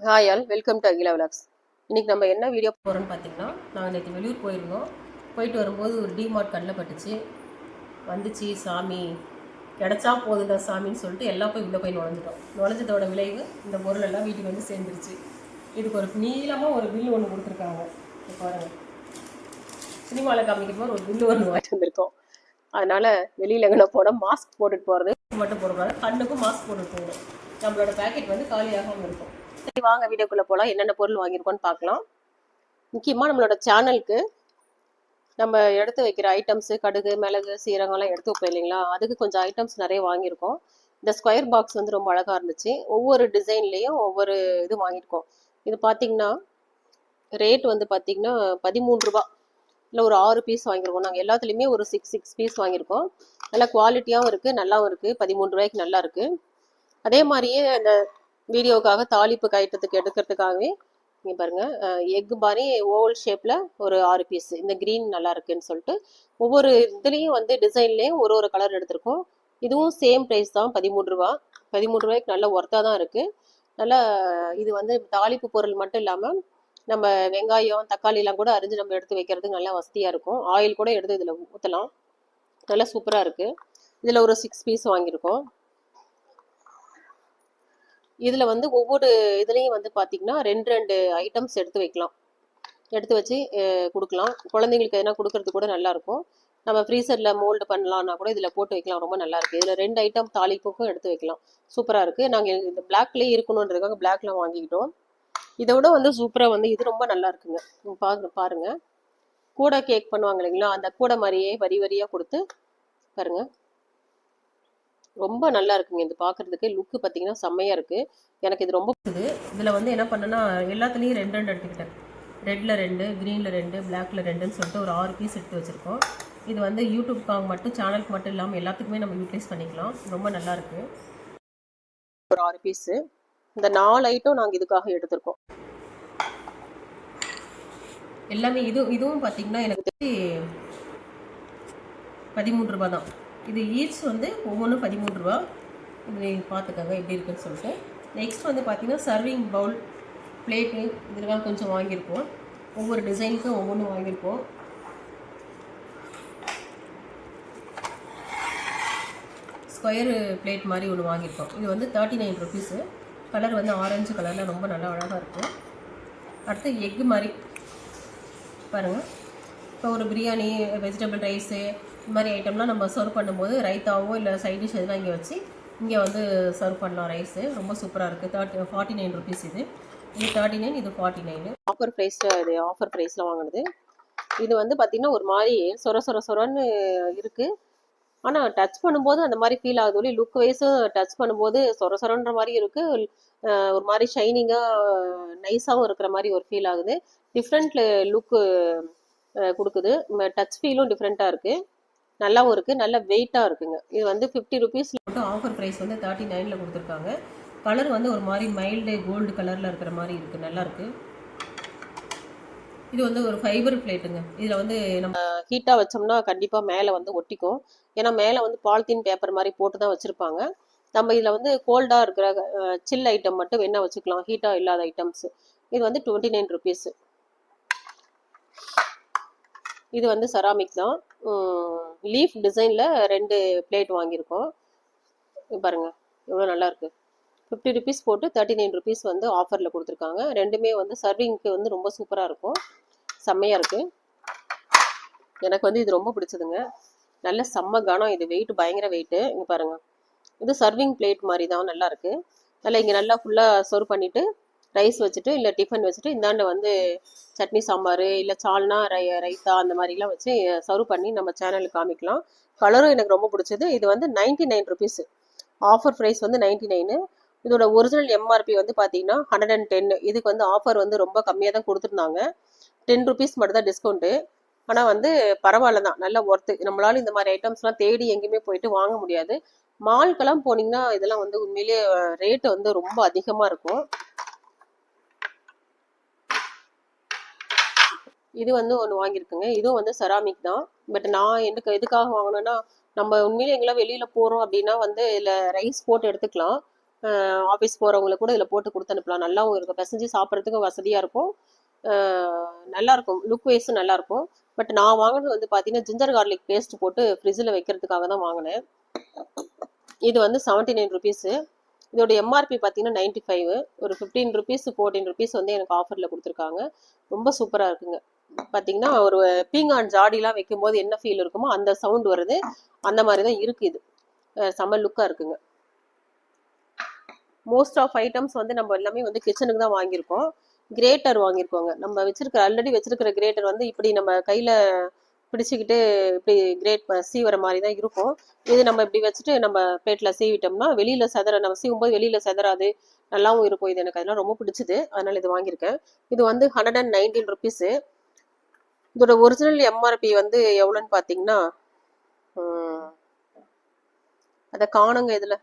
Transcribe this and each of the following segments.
Hi all, welcome to Akila vlogs. இன்றைக்கி நம்ம என்ன வீடியோ போகிறோன்னு பார்த்தீங்கன்னா, நாங்கள் நேற்று வெளியூர் போயிருந்தோம். போயிட்டு வரும்போது ஒரு டிமார்ட் கண்ணில் பட்டுச்சு. வந்துச்சு, சாமி கிடச்சா போதுதா சாமின்னு சொல்லிட்டு எல்லாம் போய் உள்ளே போய் நுழைஞ்சிட்டோம். நுழைஞ்சதோட விளைவு இந்த பொருள் எல்லாம் வீட்டுக்கு வந்து சேர்ந்துருச்சு. இதுக்கு ஒரு நீளமாக ஒரு பில்லு ஒன்று கொடுத்துருக்காங்க. பாருங்கள், சினிமாவில் காமிக்கிற மாதிரி ஒரு பில்லு ஒன்று வாங்கிட்டு வந்திருக்கோம். அதனால் வெளியில் எங்கே போனால் மாஸ்க் போட்டுட்டு போகிறது மட்டும் போடக்கூடாது, கண்ணுக்கும் மாஸ்க் போட்டுட்டு போகணும். நம்மளோட பேக்கெட் வந்து காலியாகவும் இருக்கும். சரி, வாங்க வீடியோக்குள்ளே போகலாம். என்னென்ன பொருள் வாங்கியிருக்கோன்னு பார்க்கலாம். முக்கியமாக நம்மளோட சேனலுக்கு நம்ம எடுத்து வைக்கிற ஐட்டம்ஸு, கடுகு, மிளகு, சீரகம்லாம் எடுத்து வைப்போம் இல்லைங்களா, அதுக்கு கொஞ்சம் ஐட்டம்ஸ் நிறைய வாங்கியிருக்கோம். இந்த ஸ்கொயர் பாக்ஸ் வந்து ரொம்ப அழகாக இருந்துச்சு. ஒவ்வொரு டிசைன்லேயும் ஒவ்வொரு இது வாங்கியிருக்கோம். இது பார்த்திங்கன்னா ரேட் வந்து பார்த்திங்கன்னா 13 ரூபா. இல்லை ஒரு 6 பீஸ் வாங்கியிருக்கோம். நாங்கள் எல்லாத்துலேயுமே ஒரு 6 பீஸ் வாங்கியிருக்கோம். நல்லா குவாலிட்டியாகவும் இருக்குது, நல்லாவும் இருக்குது. 13 ரூபாய்க்கு நல்லா இருக்குது. அதே மாதிரியே அந்த வீடியோவுக்காக தாளிப்பு ஐட்டத்துக்கு எடுக்கிறதுக்காகவே இங்கே பாருங்கள், எக் மாதிரி ஓவல் ஷேப்பில் ஒரு 6 பீஸ். இந்த க்ரீன் நல்லா இருக்குன்னு சொல்லிட்டு ஒவ்வொரு இதுலேயும் வந்து டிசைன்லேயும் ஒரு ஒரு கலர் எடுத்திருக்கோம். இதுவும் சேம் ப்ரைஸ் தான், 13 ரூபா. 13 ரூபாய்க்கு நல்ல ஒர்த்தாக தான் இருக்குது. நல்லா இது வந்து தாளிப்பு பொருள் மட்டும் இல்லாமல் நம்ம வெங்காயம், தக்காளிலாம் கூட அரிஞ்சு நம்ம எடுத்து வைக்கிறதுக்கு நல்லா வசதியாக இருக்கும். ஆயில் கூட எடுத்து இதில் ஊற்றலாம். நல்லா சூப்பராக இருக்குது. இதில் ஒரு 6 பீஸ் வாங்கியிருக்கோம். இதில் வந்து ஒவ்வொரு இதுலேயும் வந்து பார்த்திங்கன்னா 2 ஐட்டம்ஸ் எடுத்து வைக்கலாம். எடுத்து வச்சு கொடுக்கலாம். குழந்தைங்களுக்கு எதனா கொடுக்கறது கூட நல்லாயிருக்கும். நம்ம ஃப்ரீசரில் மோல்டு பண்ணலான்னா கூட இதில் போட்டு வைக்கலாம். ரொம்ப நல்லாயிருக்கு. இதில் 2 ஐட்டம் தாளிப்புக்கும் எடுத்து வைக்கலாம். சூப்பராக இருக்குது. நாங்கள் இந்த பிளாக்லேயே இருக்கணுன்றதுக்காக பிளாக்ல வாங்கிக்கிட்டோம். இதை விட வந்து சூப்பராக வந்து இது ரொம்ப நல்லா இருக்குங்க. பாருங்கள், கூடை கேக் பண்ணுவாங்க இல்லைங்களா, அந்த கூடை மாதிரியே வரி வரியாக கொடுத்து பாருங்கள், ரொம்ப நல்லா இருக்குங்க. இது பார்க்குறதுக்கு லுக்கு பார்த்தீங்கன்னா செம்மையாக இருக்குது. எனக்கு இது ரொம்ப பிடிச்சது. இதில் வந்து என்ன பண்ணேன்னா எல்லாத்துலேயும் 2 எடுத்துக்கிட்டேன். ரெட்டில் 2, க்ரீனில் 2, பிளாக்கில் 2ன்னு சொல்லிட்டு ஒரு 6 பீஸ் எடுத்து வச்சுருக்கோம். இது வந்து யூடியூப்காக மட்டும், சேனலுக்கு மட்டும் இல்லாமல் எல்லாத்துக்குமே நம்ம யூட்டிலைஸ் பண்ணிக்கலாம். ரொம்ப நல்லாயிருக்கு. ஒரு 6 பீஸு. இந்த 4 ஐட்டம் நாங்கள் இதுக்காக எடுத்திருக்கோம். எல்லாமே இதுவும் பார்த்திங்கன்னா எனக்கு தெரிஞ்சு 13 ரூபா தான். இது ஈச் வந்து ஒவ்வொன்றும் 13 ரூபா. இது பார்த்துக்கோங்க எப்படி இருக்குன்னு சொல்லிட்டு. நெக்ஸ்ட் வந்து பார்த்திங்கன்னா சர்விங் பவுல், பிளேட்டு, இதெல்லாம் கொஞ்சம் வாங்கியிருக்கோம். ஒவ்வொரு டிசைனுக்கும் ஒவ்வொன்றும் வாங்கியிருக்கோம். ஸ்கொயரு பிளேட் மாதிரி ஒன்று வாங்கியிருக்கோம். இது வந்து 39 ருபீஸு. கலர் வந்து ஆரஞ்சு கலரில் ரொம்ப நல்லா அழகாக இருக்கும். அடுத்து எக்கு மாதிரி பாருங்கள். இப்போ ஒரு பிரியாணி, வெஜிடபிள் ரைஸு, இந்த மாதிரி ஐட்டம்லாம் நம்ம சர்வ் பண்ணும்போது ரைத்தாவோ இல்லை சைட் டிஷ் எதுலாம் இங்கே வச்சு இங்கே வந்து சர்வ் பண்ணலாம். ரைஸு ரொம்ப சூப்பராக இருக்குது. 49 ருபீஸ். இது 39, இது 49. ஆஃபர் ப்ரைஸில், இது ஆஃபர் ப்ரைஸில் வாங்கினது. இது வந்து பார்த்திங்கன்னா ஒரு மாதிரி சொரன்னு இருக்குது. ஆனால் டச் பண்ணும்போது அந்த மாதிரி ஃபீல் ஆகுது. லுக் வைஸும் டச் பண்ணும்போது சொரன்ற மாதிரி இருக்குது. ஒரு மாதிரி ஷைனிங்காக நைஸாகவும் இருக்கிற மாதிரி ஒரு ஃபீல் ஆகுது. டிஃப்ரெண்ட் லுக்கு கொடுக்குது. டச் ஃபீலும் டிஃப்ரெண்ட்டாக இருக்குது. நல்லாவும் இருக்குது. நல்ல வெயிட்டாக இருக்குங்க. இது வந்து 50 ருபீஸில் மட்டும் ஆஃபர் ப்ரைஸ் வந்து 39ல் கொடுத்துருக்காங்க. கலர் வந்து ஒரு மாதிரி மைல்டு கோல்டு கலரில் இருக்கிற மாதிரி இருக்குது. நல்லாயிருக்கு. இது வந்து ஒரு ஃபைபர் பிளேட்டுங்க. இதில் வந்து நம்ம ஹீட்டாக வச்சோம்னா கண்டிப்பாக மேலே வந்து ஒட்டிக்கும். ஏன்னா மேலே வந்து பாலித்தீன் பேப்பர் மாதிரி போட்டு தான் வச்சுருப்பாங்க. நம்ம இதில் வந்து கோல்டாக இருக்கிற சில் ஐட்டம் மட்டும் வேணால் வச்சுக்கலாம், ஹீட்டாக இல்லாத ஐட்டம்ஸு. இது வந்து 29 ருபீஸு. இது வந்து செராமிக் தான். லீஃப் டிசைனில் 2 பிளேட் வாங்கியிருக்கோம். பாருங்கள் எவ்வளோ நல்லாயிருக்கு. 50 ருபீஸ் போட்டு 39 ருபீஸ் வந்து ஆஃபரில் கொடுத்துருக்காங்க. ரெண்டுமே வந்து சர்விங்க்கு வந்து ரொம்ப சூப்பராக இருக்கும். செம்மையாக இருக்குது. எனக்கு வந்து இது ரொம்ப பிடிச்சதுங்க. நல்ல செம்ம கனம். இது வெயிட் பயங்கர வெயிட்டு. இங்கே பாருங்கள், இது சர்விங் பிளேட் மாதிரி தான். நல்லாயிருக்கு. நல்லா இங்கே நல்லா ஃபுல்லாக சர்வ் பண்ணிவிட்டு ரைஸ் வச்சுட்டு இல்லை டிஃபன் வச்சுட்டு இந்தாண்ட வந்து சட்னி சாம்பார் இல்லை சால்னா ரைத்தா அந்த மாதிரிலாம் வச்சு சர்வ் பண்ணி நம்ம சேனலுக்கு காமிக்கலாம். கலரும் எனக்கு ரொம்ப பிடிச்சது. இது வந்து 99 ருபீஸு. ஆஃபர் ப்ரைஸ் வந்து 99. இதோட ஒரிஜினல் எம்ஆர்பி வந்து பார்த்தீங்கன்னா 110. இதுக்கு வந்து ஆஃபர் வந்து ரொம்ப கம்மியாக தான் கொடுத்துருந்தாங்க. 10 ருபீஸ் மட்டும் தான் டிஸ்கவுண்ட்டு. ஆனால் வந்து பரவாயில்ல தான், நல்ல ஒர்த்து. நம்மளால இந்த மாதிரி ஐட்டம்ஸ்லாம் தேடி எங்கேயுமே போயிட்டு வாங்க முடியாது. மால்க்கெல்லாம் போனீங்கன்னா இதெல்லாம் வந்து உண்மையிலேயே ரேட்டு வந்து ரொம்ப அதிகமாக இருக்கும். இது வந்து ஒன்று வாங்கியிருக்குங்க. இதுவும் வந்து செராமிக் தான். பட் நான் எனக்கு எதுக்காக வாங்கினேன்னா, நம்ம உண்மையிலே எங்கெல்லாம் வெளியில் போகிறோம் அப்படின்னா வந்து இதில் ரைஸ் போட்டு எடுத்துக்கலாம். ஆஃபீஸ் போகிறவங்களுக்கு கூட இதில் போட்டு கொடுத்து அனுப்பலாம். நல்லாவும் இருக்கும், பிசைஞ்சு சாப்பிட்றதுக்கும் வசதியாக இருக்கும், நல்லாயிருக்கும், லுக் வைஸும் நல்லாயிருக்கும். பட் நான் வாங்கினது வந்து பார்த்தீங்கன்னா ஜிஞ்சர் கார்லிக் பேஸ்ட் போட்டு ஃப்ரிட்ஜில் வைக்கிறதுக்காக தான் வாங்கினேன். இது வந்து 79 ருபீஸு. இதோட எம்ஆர்பி பார்த்தீங்கன்னா 95. ஒரு 15 ருபீஸ் 14 ருபீஸ் வந்து எனக்கு ஆஃபரில் கொடுத்துருக்காங்க. ரொம்ப சூப்பராக இருக்குங்க. பார்த்தீங்கன்னா ஒரு பீங்கான் ஜாடிலாம் வைக்கும்போது என்ன ஃபீல் இருக்குமோ அந்த சவுண்ட் வருது, அந்த மாதிரி தான் இருக்குது. இது செம்ம லுக்காக இருக்குங்க. மோஸ்ட் ஆஃப் ஐட்டம்ஸ் வந்து நம்ம எல்லாமே வந்து கிச்சனுக்கு தான் வாங்கியிருக்கோம். கிரேட்டர் வாங்கியிருக்கோங்க. நம்ம ஆல்ரெடி வச்சிருக்கிற கிரேட்டர் வந்து இப்படி நம்ம கையில் பிடிச்சிக்கிட்டு இப்படி கிரேட் சீவர மாதிரி தான் இருக்கும். இது நம்ம இப்படி வச்சுட்டு நம்ம பிளேட்டில் சீவிட்டோம்னா வெளியில் நம்ம சீவும்போது வெளியில் செதறாது, நல்லாவும் இருக்கும். இது எனக்கு அதெல்லாம் ரொம்ப பிடிச்சிது, அதனால இது வாங்கியிருக்கேன். இது வந்து 119 ருபீஸு. இதோட ஒரிஜினல் எம்ஆர்பி வந்து எவ்வளோன்னு பார்த்தீங்கன்னா அதை காணுங்க. இதில்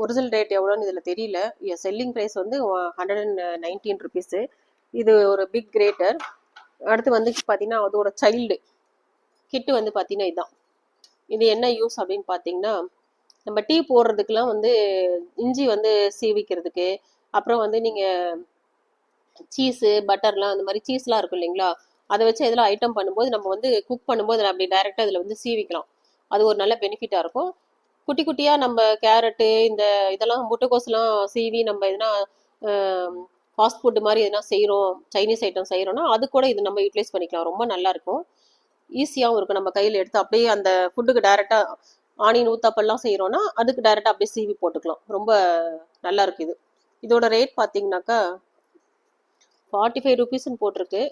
ஒரிஜினல் ரேட் எவ்வளோன்னு இதில் தெரியல. செல்லிங் ப்ரைஸ் வந்து 119 ருபீஸு. இது ஒரு பிக் கிரேட்டர். அடுத்து வந்து பார்த்தீங்கன்னா அதோட சைல்டு கிட்டு வந்து பார்த்தீங்கன்னா இதுதான். இது என்ன யூஸ் அப்படின்னு பார்த்தீங்கன்னா, நம்ம டீ போடுறதுக்கெலாம் வந்து இஞ்சி வந்து சீவிக்கிறதுக்கு, அப்புறம் வந்து நீங்கள் சீஸு பட்டர்லாம் அந்த மாதிரி சீஸ்லாம் இருக்கும் இல்லைங்களா, அதை வச்சு எதெல்லாம் ஐட்டம் பண்ணும்போது நம்ம வந்து குக் பண்ணும்போது அப்படி டைரெக்டாக அதில் வந்து சீவிக்கலாம். அது ஒரு நல்ல பெனிஃபிட்டாக இருக்கும். குட்டி குட்டியாக நம்ம கேரட்டு இந்த இதெல்லாம் முட்டைக்கோஸ்லாம் சீவி நம்ம எதுனா ஃபாஸ்ட் ஃபுட்டு மாதிரி எதுனா செய்கிறோம், சைனீஸ் ஐட்டம் செய்கிறோன்னா அது கூட இது நம்ம யூட்டிலைஸ் பண்ணிக்கலாம். ரொம்ப நல்லாயிருக்கும், ஈஸியாகவும் இருக்கும். நம்ம கையில் எடுத்து அப்படியே அந்த ஃபுட்டுக்கு டைரெக்டாக ஆனியன் ஊத்தாப்பெல்லாம் செய்கிறோன்னா அதுக்கு டைரெக்டாக அப்படியே சீவி போட்டுக்கலாம். ரொம்ப நல்லா இருக்குது இது. இதோட ரேட் பார்த்தீங்கன்னாக்கா 45 ருபீஸ்ன்னு போட்டிருக்கு.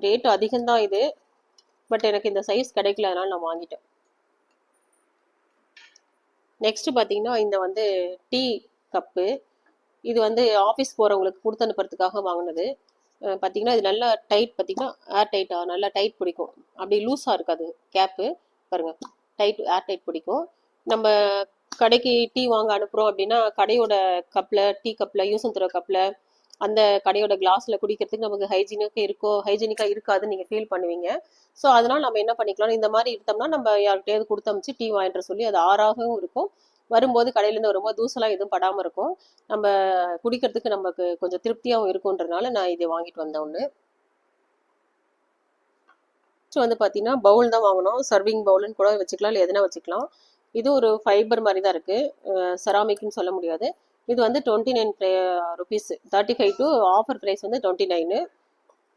ரேட்டு அதிகம்தான் இது, பட் எனக்கு இந்த சைஸ் கிடைக்கல, அதனால நான் வாங்கிட்டேன். நெக்ஸ்ட் பார்த்தீங்கன்னா இந்த வந்து டீ கப்பு. இது வந்து ஆஃபீஸ் போகிறவங்களுக்கு கொடுத்து அனுப்புறதுக்காக வாங்கினது. பார்த்தீங்கன்னா இது நல்லா டைட், பார்த்தீங்கன்னா ஏர் டைட்டாக நல்லா டைட் பிடிக்கும், அப்படி லூஸாக இருக்காது கேப்பு. பாருங்கள், ஏர் டைட் பிடிக்கும். நம்ம கடைக்கு டீ வாங்க அனுப்புகிறோம் அப்படின்னா கடையோட கப்பில், டீ கப்பில், யூஸ் தர கப்பில், அந்த கடையோட கிளாஸில் குடிக்கிறதுக்கு நமக்கு ஹைஜீனிக்காக இருக்காதுன்னு நீங்கள் ஃபீல் பண்ணுவீங்க. ஸோ அதனால் நம்ம என்ன பண்ணிக்கலாம், இந்த மாதிரி எடுத்தோம்னா நம்ம யார்கிட்டயாவது கொடுத்து அமிச்சு டீ வாங்கிட்டு சொல்லி அது ஆறாகவும் இருக்கும். வரும்போது கடையிலேருந்து வரும்போது தூசெல்லாம் எதுவும் படாமல் இருக்கும். நம்ம குடிக்கிறதுக்கு நமக்கு கொஞ்சம் திருப்தியாகவும் இருக்குன்றதுனால நான் இதை வாங்கிட்டு வந்தேன் ஒன்று. நெக்ஸ்ட் வந்து பார்த்தீங்கன்னா பவுல் தான் வாங்கணும். சர்விங் பவுலுன்னு கூட வச்சுக்கலாம், இல்லை எதுனா வச்சுக்கலாம். இது ஒரு ஃபைபர் மாதிரி தான் இருக்குது, செராமிக்னு சொல்ல முடியாது. இது வந்து 29 ருபீஸ். 35 டு ஆஃபர் ப்ரைஸ் வந்து 29.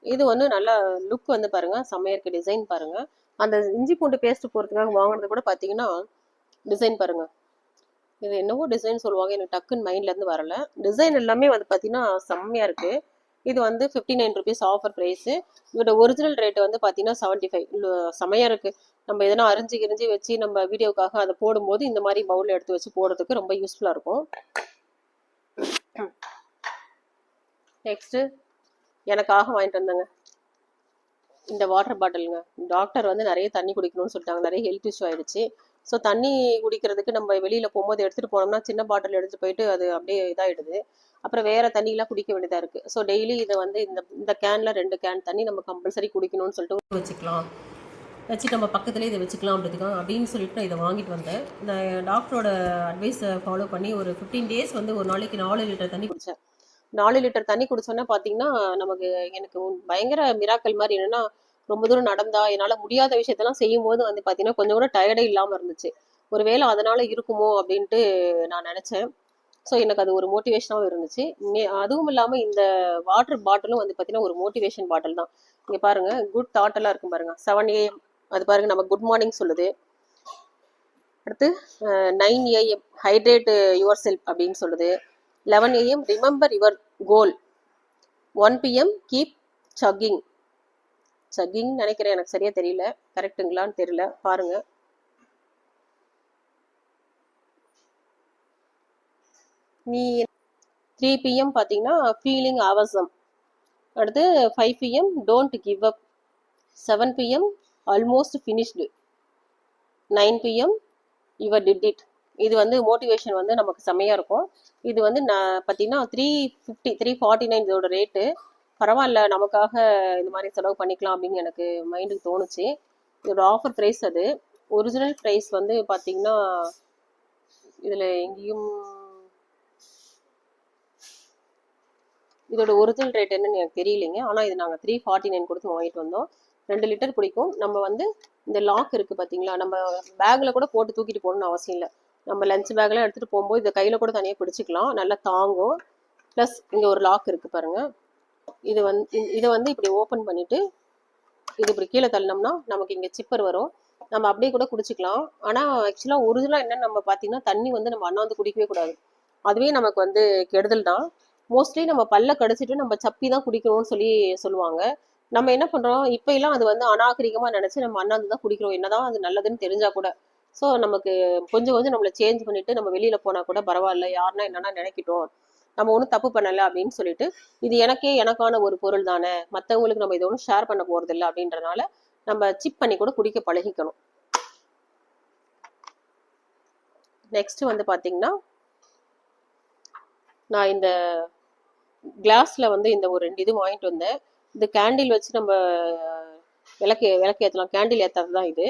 இது வந்து நல்லா லுக் வந்து பாருங்கள், செம்மையாக இருக்குது. டிசைன் பாருங்கள், அந்த இஞ்சி பூண்டு பேஸ்ட் போகிறதுக்காக வாங்கினது கூட பார்த்தீங்கன்னா டிசைன் பாருங்கள். இது என்னவோ டிசைன் சொல்லுவாங்க, எனக்கு டக்குன்னு மைண்ட்லேருந்து வரல. டிசைன் எல்லாமே வந்து பார்த்தீங்கன்னா செம்மையாக இருக்குது. இது வந்து 59 ருபீஸ் ஆஃபர் ப்ரைஸு. இதோட ஒரிஜினல் ரேட்டு வந்து பார்த்தீங்கன்னா 75. செம்மையாக இருக்குது. நம்ம எதனா அரிஞ்சு வச்சு நம்ம வீடியோக்காக அதை போடும்போது இந்த மாதிரி பவுலில் எடுத்து வச்சு போடுறதுக்கு ரொம்ப யூஸ்ஃபுல்லாக இருக்கும். நெக்ஸ்ட்டு எனக்காக வாங்கிட்டு வந்தேங்க இந்த வாட்டர் பாட்டிலுங்க. டாக்டர் வந்து நிறைய தண்ணி குடிக்கணும்னு சொல்லிட்டாங்க, நிறைய ஹெல்த் இஷ்யூ ஆயிடுச்சு. ஸோ தண்ணி குடிக்கிறதுக்கு நம்ம வெளியில் போகும்போது எடுத்துகிட்டு போனோம்னா சின்ன பாட்டில் எடுத்துகிட்டு போயிட்டு அது அப்படியே இதாகிடுது. அப்புறம் வேறு தண்ணியெலாம் குடிக்க வேண்டியதாக இருக்குது. ஸோ டெய்லி இதை வந்து இந்த கேனில் 2 கேன் தண்ணி நம்ம கம்பல்சரி குடிக்கணும்னு சொல்லிட்டு வச்சுக்கலாம், வச்சு நம்ம பக்கத்துலேயே இதை வச்சுக்கலாம் அப்படின்னு சொல்லிட்டு நான் இதை வாங்கிட்டு வந்தேன். நான் டாக்டரோட அட்வைஸை ஃபாலோ பண்ணி ஒரு 15 டேஸ் வந்து ஒரு நாளைக்கு 4 லிட்டர் தண்ணி குடித்தேன். 4 லிட்டர் தண்ணி குடிச்சோன்னா பார்த்தீங்கன்னா எனக்கு பயங்கர மிராக்கல் மாதிரி. என்னென்னா ரொம்ப தூரம் நடந்தா என்னால் முடியாத விஷயத்தெல்லாம் செய்யும் போது வந்து பார்த்தீங்கன்னா கொஞ்சம் கூட டயர்டே இல்லாமல் இருந்துச்சு. ஒருவேளை அதனால் இருக்குமோ அப்படின்ட்டு நான் நினச்சேன். ஸோ எனக்கு அது ஒரு மோட்டிவேஷனாகவும் இருந்துச்சு. அதுவும் இல்லாமல் இந்த வாட்டர் பாட்டிலும் வந்து பார்த்தீங்கன்னா ஒரு மோட்டிவேஷன் பாட்டில் தான். இங்கே பாருங்கள், குட் தாட்டெல்லாம் இருக்கும் பாருங்கள். 7 AM அது பாருங்கள், நம்ம குட் மார்னிங் சொல்லுது. அடுத்து 9 AM ஹைட்ரேட் யுவர் செல்ஃப் அப்படின்னு சொல்லுது. 11 AM remember your goal. 1 PM keep sucking நினைக்கிறேன், எனக்கு சரியா தெரியல, கரெக்டுங்களான்னு தெரியல, பாருங்க. நீ 3 PM பார்த்தீங்கன்னா ஃபீலிங் அவசம். அடுத்து 5 PM don't give up. 7 PM almost finished. 9 PM your did it. இது வந்து மோட்டிவேஷன் வந்து நமக்கு செம்மையாக இருக்கும். இது வந்து நான் பார்த்தீங்கன்னா 349 இதோட ரேட்டு. பரவாயில்ல, நமக்காக இந்த மாதிரி செலவு பண்ணிக்கலாம் அப்படின்னு எனக்கு மைண்டுக்கு தோணுச்சு. இதோட ஆஃபர் ப்ரைஸ் அது. ஒரிஜினல் ப்ரைஸ் வந்து பார்த்தீங்கன்னா இதில் எங்கேயும் இதோட ஒரிஜினல் ரேட் என்னன்னு எனக்கு தெரியலைங்க. ஆனால் இது நாங்கள் 349 கொடுத்து வாங்கிட்டு வந்தோம். 2 லிட்டர் பிடிக்கும். நம்ம வந்து இந்த லாக் இருக்குது பார்த்தீங்களா, நம்ம பேக்கில் கூட போட்டு தூக்கிட்டு போகணும்னு அவசியம் இல்லை. நம்ம லஞ்ச் பேக்லாம் எடுத்துகிட்டு போகும்போது இதை கையில் கூட தனியாக பிடிச்சிக்கலாம், நல்லா தாங்கும். ப்ளஸ் இங்கே ஒரு லாக் இருக்குது பாருங்கள். இதை வந்து இப்படி ஓப்பன் பண்ணிவிட்டு இது இப்படி கீழே தள்ளினோம்னா நமக்கு இங்கே சிப்பர் வரும். நம்ம அப்படியே கூட குடிச்சிக்கலாம். ஆனால் ஆக்சுவலாக ஒரிஜினலாக என்னன்னு நம்ம பார்த்தீங்கன்னா, தண்ணி வந்து நம்ம அண்ணாந்து குடிக்கவே கூடாது. அதுவே நமக்கு வந்து கெடுதல் தான். மோஸ்ட்லி நம்ம பல்ல கடிச்சிட்டு நம்ம சப்பி தான் குடிக்கணும்னு சொல்லுவாங்க. நம்ம என்ன பண்ணுறோம், இப்போ எல்லாம் அது வந்து அநாகரிகமாக நினச்சி நம்ம அண்ணாந்து தான் குடிக்கிறோம், என்னதான் அது நல்லதுன்னு தெரிஞ்சால் கூட. ஸோ நமக்கு கொஞ்சம் கொஞ்சம் நம்மளை சேஞ்ச் பண்ணிவிட்டு நம்ம வெளியில் போனால் கூட பரவாயில்ல, யாருன்னா என்னென்னா நினைக்கிட்டோம், நம்ம ஒன்றும் தப்பு பண்ணலை அப்படின்னு சொல்லிட்டு, இது எனக்கான ஒரு பொருள் தானே, மற்றவங்களுக்கு நம்ம இதை ஒன்றும் ஷேர் பண்ண போகிறதில்ல அப்படின்றனால நம்ம சிப் பண்ணி கூட குடிக்க பழகிக்கணும். நெக்ஸ்ட் வந்து பார்த்தீங்கன்னா, நான் இந்த கிளாஸில் வந்து இந்த ஒரு 2 இது வாங்கிட்டு வந்தேன். இது கேண்டில் வச்சு நம்ம விளக்கு ஏற்றலாம், கேண்டில் ஏற்றுறது தான் இது.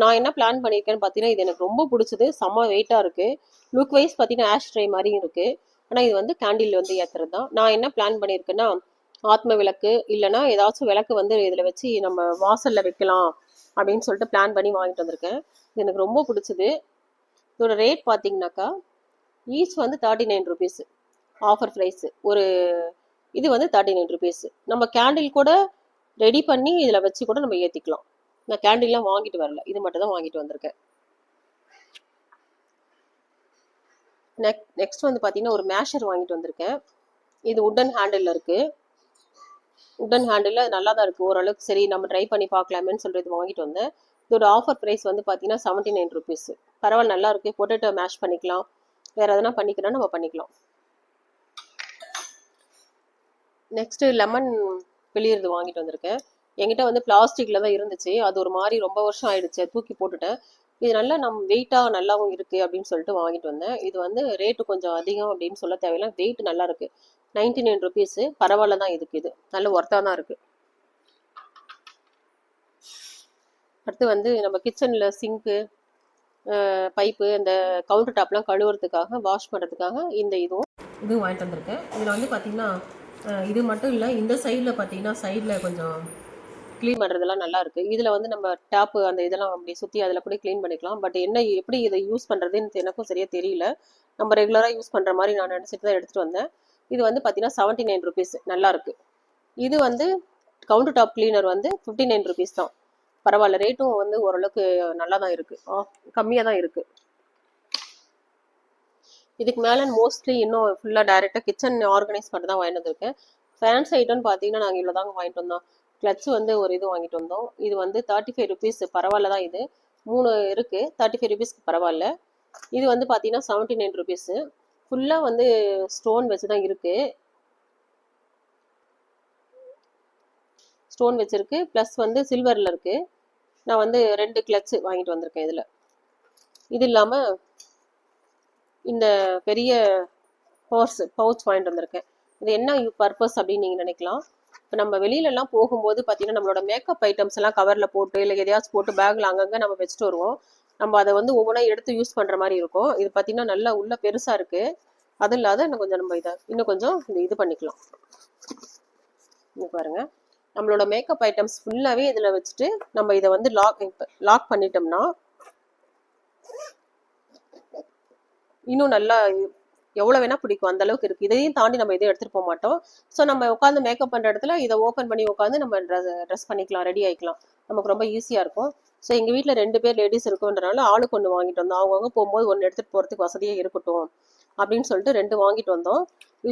நான் என்ன பிளான் பண்ணியிருக்கேன்னு பார்த்தீங்கன்னா, இது எனக்கு ரொம்ப பிடிச்சது, செம்ம வெயிட்டாக இருக்குது. லுக் வைஸ் பார்த்தீங்கன்னா ஆஷ் ட்ரை மாதிரியும் இருக்குது. ஆனால் இது வந்து கேண்டில் வந்து ஏற்றுறது தான். நான் என்ன பிளான் பண்ணியிருக்கேன்னா, ஆத்ம விளக்கு இல்லைன்னா ஏதாச்சும் விளக்கு வந்து இதில் வச்சு நம்ம வாசலில் வைக்கலாம் அப்படின்னு சொல்லிட்டு பிளான் பண்ணி வாங்கிட்டு வந்திருக்கேன். இது எனக்கு ரொம்ப பிடிச்சது. இதோட ரேட் பார்த்தீங்கன்னாக்கா ஈச் வந்து 39 ருபீஸ் ஆஃபர் ப்ரைஸு. ஒரு இது வந்து 39 ருபீஸ். நம்ம கேண்டில் கூட ரெடி பண்ணி இதில் வச்சு கூட நம்ம ஏற்றிக்கலாம். நான் கேண்டில்லாம் வாங்கிட்டு வரல, இது மட்டும் தான் வாங்கிட்டு வந்திருக்கேன். நெக்ஸ்ட் வந்து பார்த்தீங்கன்னா, ஒரு மேஷர் வாங்கிட்டு வந்திருக்கேன். இது உட்டன் ஹேண்டில் இருக்குது. உட்டன் ஹேண்டில் நல்லா தான் இருக்குது ஓரளவுக்கு. சரி நம்ம ட்ரை பண்ணி பார்க்கலாமேன்னு சொல்லிட்டு வாங்கிட்டு வந்தேன். இதோட ஆஃபர் ப்ரைஸ் வந்து பார்த்தீங்கன்னா 79 ருபீஸ். பரவாயில்ல, நல்லா இருக்குது. பொட்டேட்டோ மேஷ் பண்ணிக்கலாம், வேறு எதனா பண்ணிக்கிறோம் நம்ம பண்ணிக்கலாம். நெக்ஸ்ட்டு லெமன் பிழியறது வாங்கிட்டு வந்திருக்கேன். என்கிட்ட வந்து பிளாஸ்டிக்கில் தான் இருந்துச்சு, அது ஒரு மாதிரி ரொம்ப வருஷம் ஆயிடுச்சு, தூக்கி போட்டுட்டேன். இது நல்லா வெயிட்டாக நல்லாவும் இருக்குது அப்படின்னு சொல்லிட்டு வாங்கிட்டு வந்தேன். இது வந்து ரேட்டு கொஞ்சம் அதிகம் அப்படின்னு சொல்ல தேவையில்லை, வெயிட் நல்லா இருக்குது. 99 ருபீஸு. பரவாயில்ல தான், இது நல்ல ஒர்த்தாக தான் இருக்குது. அடுத்து வந்து நம்ம கிச்சனில் சிங்க்கு, பைப்பு, இந்த கவுண்டர் டாப்லாம் கழுவுறதுக்காக, வாஷ் பண்ணுறதுக்காக இந்த இதுவும் வாங்கிட்டு வந்திருக்கேன். இதில் வந்து பார்த்திங்கன்னா இது மட்டும் இல்லை, இந்த சைடில் பார்த்தீங்கன்னா சைடில் கொஞ்சம் க்ளீன் பண்ணுறதெல்லாம் நல்லா இருக்குது. இதில் வந்து நம்ம டேப்பு அந்த இதெல்லாம் அப்படி சுற்றி அதில் கூட க்ளீன் பண்ணிக்கலாம். பட் எப்படி இதை யூஸ் பண்ணுறதுன்னு எனக்கும் சரியாக தெரியல. நம்ம ரெகுலராக யூஸ் பண்ணுற மாதிரி நான் நினச்சிட்டு தான் எடுத்துகிட்டு வந்தேன். இது வந்து பார்த்தீங்கன்னா 79 ருபீஸ், நல்லாயிருக்கு. இது வந்து கவுண்டர் டாப் கிளீனர் வந்து 59 ருபீஸ் தான். பரவாயில்ல, ரேட்டும் வந்து ஓரளவுக்கு நல்லா தான் இருக்குது, கம்மியாக தான் இருக்குது. இதுக்கு மேலே மோஸ்ட்லி இன்னும் ஃபுல்லாக டைரெக்டாக கிச்சன் ஆர்கனைஸ் பண்ணி தான் வாங்கிட்டு வந்திருக்கேன். ஃபேன்ஸ் ஐட்டம்னு பார்த்தீங்கன்னா நாங்கள் இவ்வளோ தாங்க வாங்கிட்டு வந்தோம். கிளட்ச் வந்து ஒரு இது வாங்கிட்டு வந்தோம். இது வந்து 35 ருபீஸ். பரவாயில்ல தான், இது 3 இருக்குது, 35 ருபீஸ்க்கு பரவாயில்ல. இது வந்து பார்த்தீங்கன்னா 79 ருபீஸு. ஃபுல்லாக வந்து ஸ்டோன் வச்சு தான் இருக்குது, ஸ்டோன் வச்சுருக்கு. ப்ளஸ் வந்து சில்வரில் இருக்குது. நான் வந்து 2 கிளட்ச் வாங்கிட்டு வந்திருக்கேன் இதில். இது இல்லாமல் இந்த பெரிய பவுச் வாங்கிட்டு வந்திருக்கேன். இது என்ன பர்பஸ் அப்படின்னு நீங்கள் நினைக்கலாம். இப்போ நம்ம வெளியிலலாம் போகும்போது பார்த்தீங்கன்னா நம்மளோட மேக்கப் ஐட்டம்ஸ் எல்லாம் கவரில் போட்டு இல்லை எதையாச்சும் போட்டு பேக்கில் அங்கங்கே நம்ம வச்சுட்டு வருவோம். நம்ம அதை வந்து ஒவ்வொன்றா எடுத்து யூஸ் பண்ணுற மாதிரி இருக்கும். இது பார்த்தீங்கன்னா நல்லா உள்ள பெருசாக இருக்குது. அது இல்லாத நம்ம இன்னும் கொஞ்சம் இது பண்ணிக்கலாம். இங்கே பாருங்கள், நம்மளோட மேக்கப் ஐட்டம்ஸ் ஃபுல்லாகவே இதில் வச்சுட்டு நம்ம இதை வந்து லாக் பண்ணிட்டோம்னா இன்னும் நல்லா எவ்வளோ வேணால் பிடிக்கும், அந்த அளவுக்கு இருக்குது. இதையும் தாண்டி நம்ம இதை எடுத்துகிட்டு போக மாட்டோம். ஸோ நம்ம உட்காந்து மேக்கப் பண்ணுற இடத்துல இதை ஓப்பன் பண்ணி உட்காந்து நம்ம ட்ரெஸ் பண்ணிக்கலாம், ரெடி ஆகிக்கலாம். நமக்கு ரொம்ப ஈஸியாக இருக்கும். ஸோ எங்கள் வீட்டில் 2 பேர் லேடிஸ் இருக்குன்றனால ஆளுக்கு ஒன்று வாங்கிட்டு வந்தோம். அவங்கவுங்க போகும்போது ஒன்று எடுத்துகிட்டு போகிறதுக்கு வசதியாக இருக்கட்டும் அப்படின்னு சொல்லிட்டு 2 வாங்கிட்டு வந்தோம்.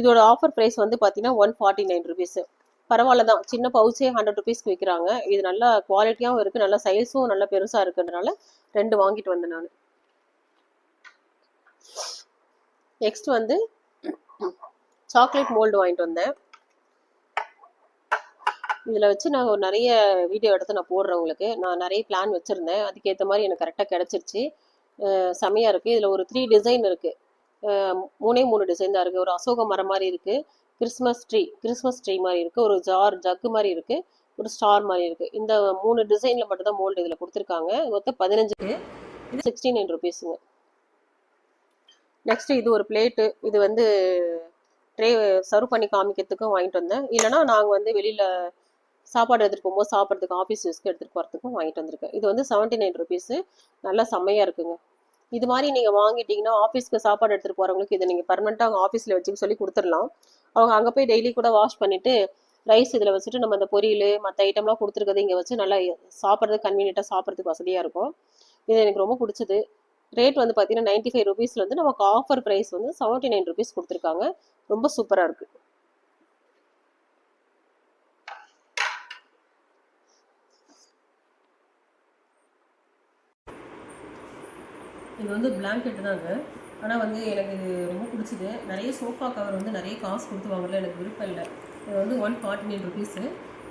இதோட ஆஃபர் ப்ரைஸ் வந்து பார்த்தீங்கன்னா 149 ருபீஸு. பரவாயில்ல தான், சின்ன பவுச்சே 100 ருபீஸ்க்கு விற்கிறாங்க. இது நல்லா குவாலிட்டியாகவும் இருக்குது, நல்லா சைஸும் நல்லா பெருசாக இருக்குன்றனால 2 வாங்கிட்டு வந்தேன் நான். நெக்ஸ்ட் வந்து சாக்லேட் மோல்டு வாங்கிட்டு வந்தேன். இதில் வச்சு நான் ஒரு நிறைய வீடியோ எடுத்து நான் போடுறேன் உங்களுக்கு. நான் நிறைய பிளான் வச்சுருந்தேன், அதுக்கேற்ற மாதிரி எனக்கு கரெக்டாக கிடச்சிருச்சு. செமையாக இருக்குது. இதில் ஒரு 3 டிசைன் இருக்குது, 3 டிசைன் தான் இருக்குது. ஒரு அசோக மரம் மாதிரி இருக்குது, கிறிஸ்மஸ் ட்ரீ மாதிரி இருக்குது, ஒரு ஜக்கு மாதிரி இருக்குது, ஒரு ஸ்டார் மாதிரி இருக்குது. இந்த 3 டிசைனில் மட்டும்தான் மோல்டு இதில் கொடுத்துருக்காங்க. மொத்தம் 15க்கு. இது 69 ருபீஸுங்க. நெக்ஸ்ட் இது ஒரு பிளேட்டு. இது வந்து ட்ரே சர்வ் பண்ணி காமிக்கிறதுக்கும் வாங்கிட்டு வந்தேன். இல்லைனா நாங்கள் வந்து வெளியில் சாப்பாடு எடுத்துகிட்டு போகும்போது சாப்பிட்றதுக்கு ஆஃபீஸ் யூஸ்க்கு எடுத்துகிட்டு போகிறதுக்கும் வாங்கிட்டு வந்திருக்கேன். இது வந்து 79 rupees. நல்லா செம்மையாக இருக்குங்க. இது மாதிரி நீங்கள் வாங்கிட்டீங்கன்னா ஆஃபீஸ்க்கு சாப்பாடு எடுத்துகிட்டு போகிறவங்களுக்கு இதை நீங்கள் பர்மனெண்ட்டாக அவங்க ஆஃபீஸில் வச்சுக்க சொல்லி கொடுத்துடலாம். அவங்க அங்கே போய் டெய்லி கூட வாஷ் பண்ணிவிட்டு ரைஸ் இதில் வச்சுட்டு நம்ம அந்த பொரியல் மற்ற ஐட்டம்லாம் கொடுத்துருக்கதை இங்கே வச்சு நல்லா சாப்பிட்றதுக்கு கன்வீனியண்ட்டாக சாப்பிட்றதுக்கு வசதியாக இருக்கும். இது எனக்கு ரொம்ப பிடிச்சது. ரேட் வந்து பார்த்தீங்கன்னா 95 rupees வந்து நமக்கு ஆஃபர் ப்ரைஸ் வந்து 79 rupees கொடுத்துருக்காங்க. ரொம்ப சூப்பராக இருக்குது. இது வந்து பிளாங்கெட்டு தாங்க. ஆனால் வந்து எனக்கு இது ரொம்ப பிடிச்சிது. நிறைய சோஃபா கவர் வந்து நிறைய காசு கொடுத்து வாங்கல, எனக்கு விருப்பம் இல்லை. இது வந்து 149 rupees.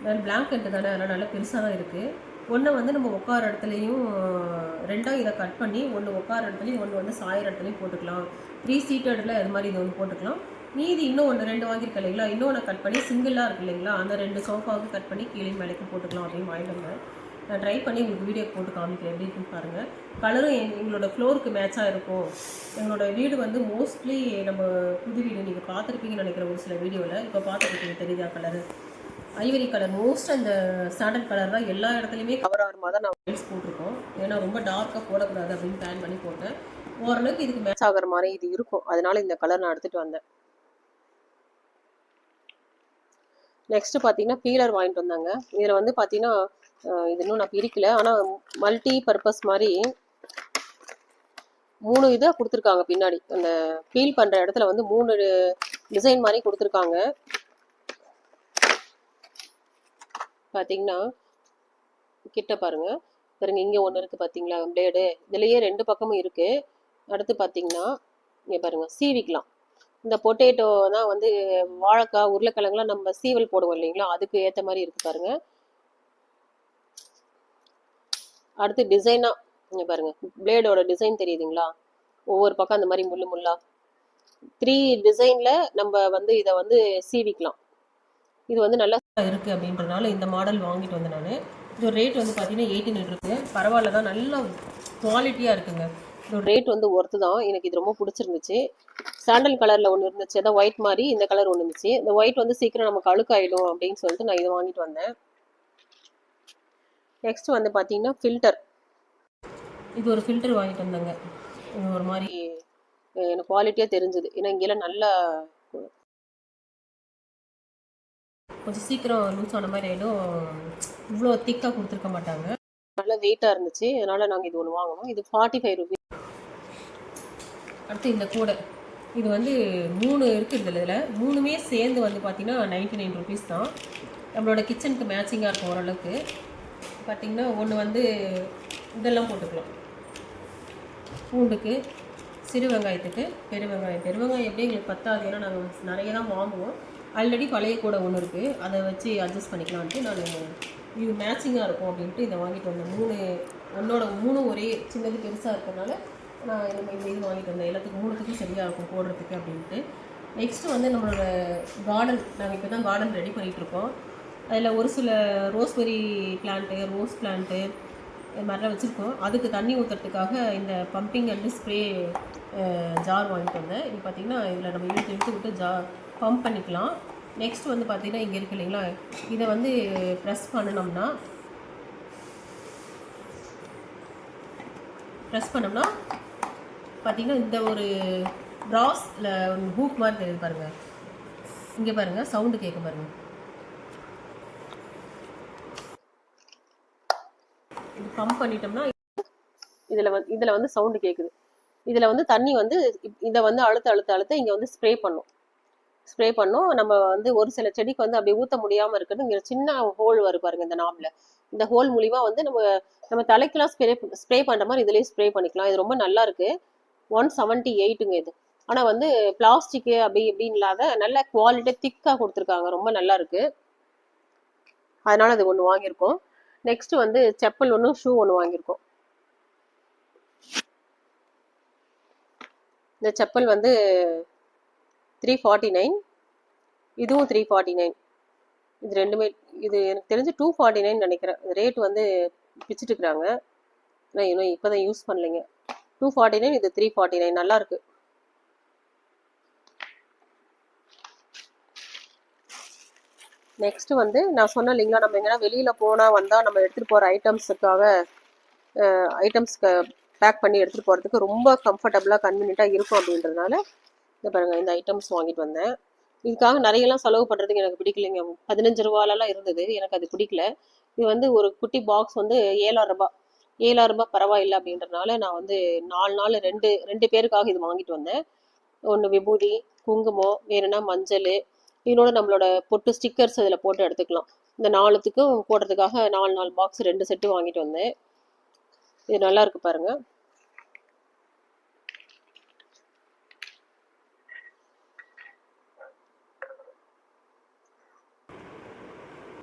வேறு பிளாங்கெட்டு தானே, அதனால் நல்லா பெருசாக தான் இருக்குது. ஒன்று வந்து நம்ம உட்கார இடத்துலையும் ரெண்டாக இதை கட் பண்ணி ஒன்று உட்கார இடத்துலையும் ஒன்று வந்து சாயிற இடத்துலையும் போட்டுக்கலாம். 3 seated அது மாதிரி இது ஒன்று போட்டுக்கலாம். மீதி இன்னும் ஒன்று 2 வாங்கியிருக்கேன் இல்லைங்களா, இன்னொன்று கட் பண்ணி சிங்கிளாக இருக்குது இல்லைங்களா, அந்த 2 சோஃபாவுக்கு கட் பண்ணி கீழே மேலேக்கும் போட்டுக்கலாம் அப்படின்னு வாங்கிட்டு. நான் ட்ரை பண்ணி உங்களுக்கு வீடியோ போட்டு காமிக்கிறேன் எப்படி இருக்குன்னு பாருங்கள். கலரும் எங்களோட ஃப்ளோருக்கு மேட்சாக இருக்கும். எங்களோட வீடு வந்து மோஸ்ட்லி நம்ம புது வீடு நீங்கள் பார்த்துருப்பீங்கன்னு நினைக்கிறேன் ஒரு சில வீடியோவில். இப்போ பார்த்துருப்பீங்க தெரியுதா கலரு, ஐவரி கலர். மோஸ்ட் அந்த ஸ்டாண்டர்ட் கலர் தான் எல்லா இடத்துலையுமே கவர் ஆகிற மாதிரி தான் நான் லைட்ஸ் போட்டிருக்கோம். ஏன்னா ரொம்ப டார்க்காக போடக்கூடாது அப்படின்னு பிளான் பண்ணி போட்டேன். ஓரளவுக்கு இதுக்கு மேட்ச் ஆகிற மாதிரி இது இருக்கும், அதனால இந்த கலர் நான் எடுத்துகிட்டு வந்தேன். நெக்ஸ்ட்டு பார்த்தீங்கன்னா பீலர் வாங்கிட்டு வந்தாங்க. இதில் வந்து பார்த்தீங்கன்னா இது இன்னும் நான் பிரிக்கல, ஆனால் மல்டி பர்பஸ் மாதிரி 3 இதாக கொடுத்துருக்காங்க. பின்னாடி அந்த பீல் பண்ணுற இடத்துல வந்து 3 டிசைன் மாதிரி கொடுத்துருக்காங்க. பார்த்தீங்கன்னா கிட்ட பாருங்க பாருங்க, இங்கே ஒன்று இருக்குது பார்த்தீங்களா பிளேடு, இதுலேயே 2 பக்கமும் இருக்குது. அடுத்து பார்த்தீங்கன்னா இங்கே பாருங்கள் சீவிக்கலாம். இந்த பொட்டேட்டோ தான் வந்து வாழைக்காய் உருளைக்கிழங்குலாம் நம்ம சீவல் போடுவோம் இல்லைங்களா, அதுக்கு ஏற்ற மாதிரி இருக்குது பாருங்கள். அடுத்து டிசைனாக இங்கே பாருங்கள், பிளேடோட டிசைன் தெரியுதுங்களா, ஒவ்வொரு பக்கம் அந்த மாதிரி முள்ளா 3 டிசைனில் நம்ம வந்து இதை வந்து சீவிக்கலாம். இது வந்து நல்லா இருக்குது அப்படின்றனால இந்த மாடல் வாங்கிட்டு வந்தேன் நான். இதோட ரேட் வந்து பார்த்தீங்கன்னா 18 இருக்குது. பரவாயில்ல தான், நல்ல குவாலிட்டியாக இருக்குங்க. இதோட ரேட் வந்து ஒர்த்து தான். எனக்கு இது ரொம்ப பிடிச்சிருந்துச்சு. சாண்டல் கலரில் ஒன்று இருந்துச்சு, அதான் ஒயிட் மாதிரி. இந்த கலர் ஒன்று இருந்துச்சு. இந்த ஒயிட் வந்து சீக்கிரம் நமக்கு அழுக்காயிடும் அப்படின்னு சொல்லிட்டு நான் இதை வாங்கிட்டு வந்தேன். நெக்ஸ்ட் வந்து பார்த்தீங்கன்னா ஃபில்டர். இது ஒரு ஃபில்டர் வாங்கிட்டு வந்தேங்க. ஒரு மாதிரி எனக்கு குவாலிட்டியாக தெரிஞ்சுது. ஏன்னா இங்கெல்லாம் நல்லா கொஞ்சம் சீக்கிரம் லூஸ் ஆன மாதிரி ஆகிடும். இவ்வளோ திக்காக கொடுத்துருக்க மாட்டாங்க, நல்லா வெயிட்டாக இருந்துச்சு. அதனால் நாங்கள் இது ஒன்று வாங்கினோம். இது 45 rupees. அடுத்து இந்த கூடை, இது வந்து 3 இருக்குது இதில். 3மே சேர்ந்து வந்து பார்த்திங்கன்னா 99 rupees தான். நம்மளோட கிச்சனுக்கு மேட்சிங்காக இருக்கும் ஓரளவுக்கு. பார்த்திங்கன்னா ஒன்று வந்து இதெல்லாம் போட்டுக்கலாம், பூண்டுக்கு, சிறு வெங்காயத்துக்கு, பெருவெங்காயம். பெருவெங்காயம் எப்படி எங்களுக்கு பத்தாது, ஏன்னா நாங்கள் நிறைய தான் வாங்குவோம். ஆல்ரெடி பழைய கூடை ஒன்று இருக்குது, அதை வச்சு அட்ஜஸ்ட் பண்ணிக்கலான்ட்டு நான் இது மேட்சிங்காக இருக்கும் அப்படின்ட்டு இதை வாங்கிட்டு வந்தேன். 3 ஒரே சின்னது பெருசாக இருக்கிறதுனால நான் இந்த இது வாங்கிட்டு வந்தேன். எல்லாத்துக்கும் 3த்துக்கும் சரியாக இருக்கும் போடுறதுக்கு அப்படின்ட்டு. நெக்ஸ்ட்டு வந்து நம்மளோட கார்டன், நாங்கள் இப்போ தான் கார்டன் ரெடி பண்ணிகிட்ருக்கோம். அதில் ஒரு சில ரோஸ்மெரி பிளான்ட்டு, ரோஸ் பிளான்ட்டு இது மாதிரிலாம் வச்சுருக்கோம். அதுக்கு தண்ணி ஊற்றுறதுக்காக இந்த பம்பிங் அண்டு ஸ்ப்ரே ஜார் வாங்கிட்டு வந்தேன். இது பார்த்திங்கன்னா இதில் நம்ம இழுத்து விட்டு பம்ப் பண்ணிக்கலாம். நெக்ஸ்ட் வந்து பார்த்திங்கன்னா இங்கே இருக்குது இல்லைங்களா, இதை வந்து ப்ரெஸ் பண்ணோம்னா பார்த்திங்கன்னா இந்த ஒரு ப்ராஸில் ஒரு ஹூக் மாதிரி தெரியுது பாருங்கள். இங்கே பாருங்கள், சவுண்டு கேட்க பாருங்கள். இது பம்ப் பண்ணிட்டோம்னா இதில் வந்து சவுண்டு கேட்குது. இதில் வந்து தண்ணி வந்து இதை வந்து அழுத்த இங்கே வந்து ஸ்ப்ரே பண்ணும். நம்ம வந்து ஒரு சில செடிக்கு வந்து அப்படி ஊற்ற முடியாமல் இருக்குது. இங்கே சின்ன ஹோல் வரும் பாருங்க இந்த நாபில். இந்த ஹோல் மூலிமா வந்து நம்ம தலைக்கெல்லாம் ஸ்ப்ரே பண்ணுற மாதிரி இதுலேயே ஸ்ப்ரே பண்ணிக்கலாம். இது ரொம்ப நல்லா இருக்குது. 178ங்க இது. ஆனால் வந்து பிளாஸ்டிக்கு அப்படி இப்படின்னு இல்லாத நல்ல குவாலிட்டியாக திக்காக கொடுத்துருக்காங்க. ரொம்ப நல்லா இருக்குது. அதனால் அது ஒன்று வாங்கியிருக்கோம். நெக்ஸ்ட் வந்து செப்பல் ஒன்று, ஷூ ஒன்று வாங்கியிருக்கோம். இந்த செப்பல் வந்து 349, இதுவும் 349. இது ரெண்டுமே இது எனக்கு தெரிஞ்சு 249 நினைக்கிறேன். ரேட் வந்து பிச்சுட்டு இருக்கிறாங்க. நான் இன்னும் இப்போ தான் யூஸ் பண்ணலைங்க. 249, இது 349. நல்லாயிருக்கு. நெக்ஸ்ட் வந்து நான் சொன்னேன் இல்லைங்களா, நம்ம எங்கன்னா வெளியில் போனால் வந்தால் நம்ம எடுத்துகிட்டு போகிற ஐட்டம்ஸ்க்கு பேக் பண்ணி எடுத்துகிட்டு போகிறதுக்கு ரொம்ப கம்ஃபர்டபுளாக கன்வீனியண்ட்டாக இருக்கும் அப்படின்றதுனால இந்த பாருங்கள் இந்த ஐட்டம்ஸ் வாங்கிட்டு வந்தேன். இதுக்காக நிறையெல்லாம் செலவு பண்ணுறதுக்கு எனக்கு பிடிக்கலைங்க. 15 ரூபாலலாம் இருந்தது, எனக்கு அது பிடிக்கல. இது வந்து ஒரு குட்டி பாக்ஸ் வந்து 7,000 ரூபாய். 7,000 ரூபாய் பரவாயில்லை அப்படின்றதுனால நான் வந்து 4 நாள் ரெண்டு பேருக்காக இது வாங்கிட்டு வந்தேன். ஒன்று விபூதி, குங்குமம், வேணும்னா மஞ்சள், இதனோட நம்மளோட பொட்டு ஸ்டிக்கர்ஸ் அதில் போட்டு எடுத்துக்கலாம். இந்த 4த்துக்கும் போடுறதுக்காக 4 பாக்ஸ் 2 செட்டு வாங்கிட்டு வந்தேன். இது நல்லா இருக்கு பாருங்க.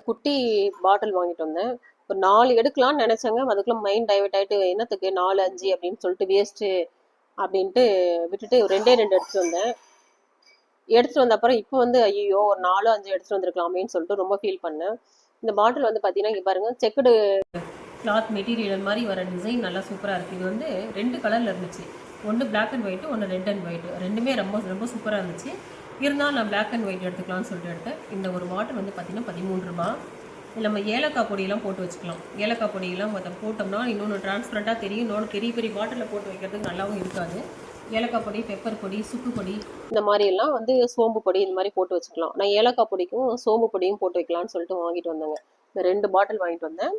குட்டி பாட்டில் வாங்கிட்டு வந்தேன். ஒரு 4 எடுக்கலாம்னு நினைச்சேங்க. அதுக்குள்ள மைண்ட் டைவர்ட் ஆயிட்டு என்னத்துக்கு 4 5 அப்படின்னு சொல்லிட்டு வேஸ்ட்டு அப்படின்ட்டு விட்டுட்டு 2 எடுத்துட்டு வந்தேன். எடுத்துட்டு வந்த அப்புறம் இப்போ வந்து ஐயோ ஒரு 4 5 எடுத்துட்டு வந்திருக்கலாமேன்னு சொல்லிட்டு ரொம்ப ஃபீல் பண்ணேன். இந்த பாட்டில் வந்து பார்த்தீங்கன்னா இங்கே பாருங்க, செக்குடு கிளாத் மெட்டீரியல் மாதிரி வர டிசைன் நல்லா சூப்பராக இருக்குது. இது வந்து 2 கலரில் இருந்துச்சு. ஒன்று பிளாக் அண்ட் ஒயிட்டு, ஒன்று ரெட் அண்ட் ஒயிட்டு. ரெண்டுமே ரொம்ப ரொம்ப சூப்பராக இருந்துச்சு. இருந்தாலும் நான் பிளாக் அண்ட் ஒயிட் எடுத்துக்கலாம்னு சொல்லிட்டு எடுத்தேன். இந்த ஒரு பாட்டில் வந்து பார்த்தீங்கன்னா 13 ரூபாய். இதில் நம்ம ஏலக்காய் பொடியெல்லாம் போட்டு வச்சுக்கலாம். ஏலக்காய் பொடியெல்லாம் போட்டோம்னா இன்னொன்று டிரான்ஸ்பரண்ட்டாக தெரியும். இன்னொன்று பெரிய பெரிய பாட்டிலில் போட்டு வைக்கிறதுக்கு நல்லாவும் இருக்காது. ஏலக்காய் பொடி, பெப்பர் பொடி, சுக்கு பொடி, இந்த மாதிரி எல்லாம் வந்து சோம்பு பொடி இந்த மாதிரி போட்டு வச்சுக்கலாம். நான் ஏலக்காய் பொடிக்கும் சோம்பு பொடியும் போட்டு வைக்கலாம்னு சொல்லிட்டு வாங்கிட்டு வந்தேங்க. இந்த 2 பாட்டில் வாங்கிட்டு வந்தேன்.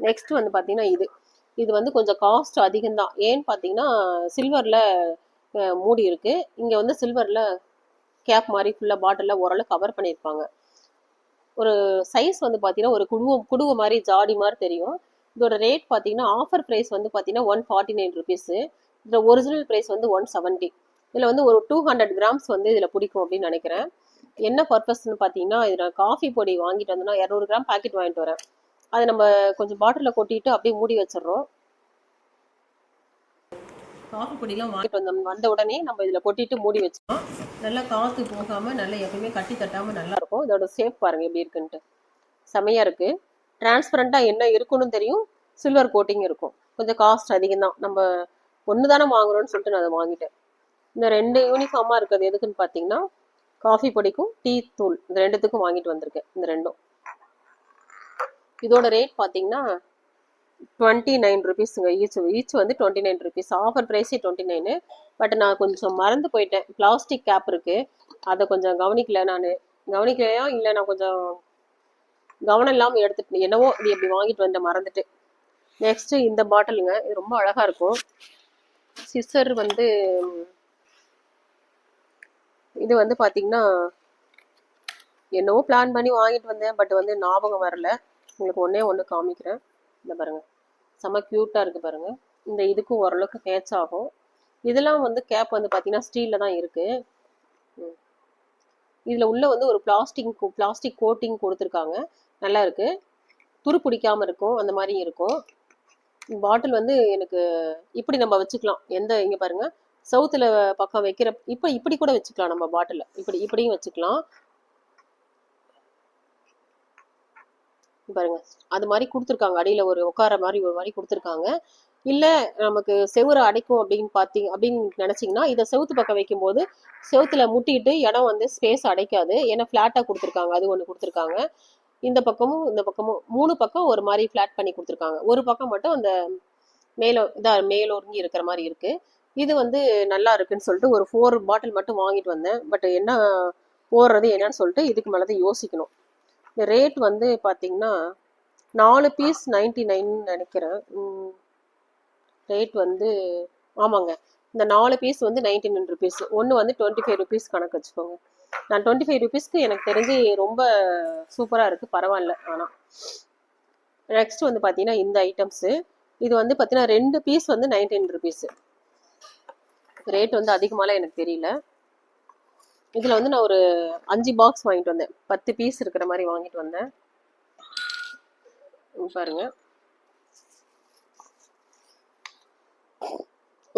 நெக்ஸ்ட் வந்து பார்த்தீங்கன்னா இது வந்து கொஞ்சம் காஸ்ட் அதிகம்தான். ஏன்னு பார்த்தீங்கன்னா சில்வரில் மூடி இருக்குது. இங்கே வந்து சில்வரில் கேப் மாதிரி ஃபுல்லாக பாட்டிலில் ஓரளவு கவர் பண்ணியிருப்பாங்க. ஒரு சைஸ் வந்து பார்த்தீங்கன்னா ஒரு குடுவை மாதிரி ஜாடி மாதிரி தெரியும். இதோட ரேட் பார்த்தீங்கன்னா ஆஃபர் ப்ரைஸ் வந்து பார்த்தீங்கன்னா 149 ருபீஸு. இதில் ஒரிஜினல் ப்ரைஸ் வந்து 170. இதில் வந்து ஒரு 200 கிராம்ஸ் வந்து இதில் பிடிக்கும் அப்படின்னு நினைக்கிறேன். என்ன பர்பஸ்ன்னு பார்த்தீங்கன்னா, இதில் காஃபி பொடி வாங்கிட்டு வந்தோன்னா 200 கிராம் பாக்கெட் வாங்கிட்டு வரேன். அதை நம்ம கொஞ்சம் பாட்டிலில் கொட்டிட்டு அப்படியே மூடி வச்சிடறோம். காஃபி பொடியெலாம் வாங்கிட்டு வந்த உடனே நம்ம இதில் கொட்டிட்டு மூடி வச்சோம். நல்லா காற்று போகாமல் நல்லா எப்பவுமே கட்டி தட்டாமல் நல்லாயிருக்கும். இதோட சேஃப் பாருங்கள் எப்படி இருக்குன்ட்டு, செமையாக இருக்குது. டிரான்ஸ்பரண்ட்டாக என்ன இருக்குன்னு தெரியும். சில்வர் கோட்டிங் இருக்கும். கொஞ்சம் காஸ்ட் அதிகம் தான். நம்ம ஒன்று தானே வாங்குறோன்னு சொல்லிட்டு நான் அதை வாங்கிட்டேன். இந்த 2 யூனிஃபார்மாக இருக்கிறது எதுக்குன்னு பார்த்தீங்கன்னா, காஃபி பொடிக்கும் டீ தூள் இந்த 2த்துக்கும் வாங்கிட்டு வந்திருக்கேன். இந்த 2ம் இதோட ரேட் பார்த்தீங்கன்னா 29 ருபீஸுங்க. ஈச் வந்து 29 ருபீஸ். ஆஃபர் ப்ரைஸே 29. பட் நான் கொஞ்சம் மறந்து போயிட்டேன். பிளாஸ்டிக் கேப் இருக்குது, அதை கொஞ்சம் கவனிக்கலையா இல்லை நான் கொஞ்சம் கவனம் இல்லாமல் எடுத்துட்டு என்னவோ இது எப்படி வாங்கிட்டு வந்தேன் மறந்துட்டு. நெக்ஸ்ட்டு இந்த பாட்டிலுங்க, இது ரொம்ப அழகாக இருக்கும். சிஸ்டர் வந்து இது வந்து பார்த்தீங்கன்னா என்னவோ பிளான் பண்ணி வாங்கிட்டு வந்தேன். பட் வந்து ஞாபகம் வரல. உங்களுக்கு ஒன்று காமிக்கிறேன். இந்த பாருங்கள், செம்ம க்யூட்டாக இருக்குது பாருங்கள். இந்த இதுக்கும் ஓரளவுக்கு மேட்ச் ஆகும். இதெல்லாம் வந்து கேப் வந்து பார்த்தீங்கன்னா ஸ்டீலில் தான் இருக்குது. இதில் உள்ள வந்து ஒரு பிளாஸ்டிக் கோட்டிங் கொடுத்துருக்காங்க. நல்லா இருக்குது. துரு பிடிக்காமல் இருக்கும், அந்த மாதிரி இருக்கும். பாட்டில் வந்து எனக்கு இப்படி நம்ம வச்சுக்கலாம். இங்கே பாருங்கள், சவுத்தில் பக்கம் வைக்கிற இப்படி கூட வச்சுக்கலாம். நம்ம பாட்டில் இப்படியும் வச்சுக்கலாம் பாருங்க. அது மாதிரி கொடுத்துருக்காங்க. அடியில் ஒரு உட்கார மாதிரி ஒரு மாதிரி கொடுத்துருக்காங்க. இல்லை நமக்கு செவுரை அடைக்கும் அப்படின்னு நினச்சிங்கன்னா இதை செவுத்து பக்கம் வைக்கும்போது செவுத்துல முட்டிட்டு இடம் வந்து ஸ்பேஸ் அடைக்காது. ஏன்னா ஃப்ளாட்டாக கொடுத்துருக்காங்க. அது ஒன்று கொடுத்துருக்காங்க. இந்த பக்கமும் 3 பக்கம் ஒரு மாதிரி ஃப்ளாட் பண்ணி கொடுத்துருக்காங்க. ஒரு பக்கம் மட்டும் அந்த மேலோங்கி இருக்கிற மாதிரி இருக்குது. இது வந்து நல்லா இருக்குன்னு சொல்லிட்டு ஒரு 4 பாட்டில் மட்டும் வாங்கிட்டு வந்தேன். பட் என்ன போடுறது என்னன்னு சொல்லிட்டு இதுக்கு மேலே தான் யோசிக்கணும். இந்த ரேட் வந்து பார்த்தீங்கன்னா 4 பீஸ் 99 நினைக்கிறேன். ரேட் வந்து ஆமாங்க, இந்த 4 பீஸ் வந்து 99 ருபீஸ். ஒன்று வந்து 25 ருபீஸ் கணக்கு வச்சுக்கோங்க. நான் 25 ருபீஸ்க்கு எனக்கு தெரிஞ்சு ரொம்ப சூப்பராக இருக்குது, பரவாயில்ல. ஆனால் நெக்ஸ்ட் வந்து பார்த்தீங்கன்னா இந்த ஐட்டம்ஸு, இது வந்து பார்த்தீங்கன்னா 2 பீஸ் வந்து 99 ருபீஸு. ரேட் வந்து அதிகமாகலாம் எனக்கு தெரியல. இதில் வந்து நான் ஒரு 5 பாக்ஸ் வாங்கிட்டு வந்தேன். 10 பீஸ் இருக்கிற மாதிரி வாங்கிட்டு வந்தேன். பாருங்க,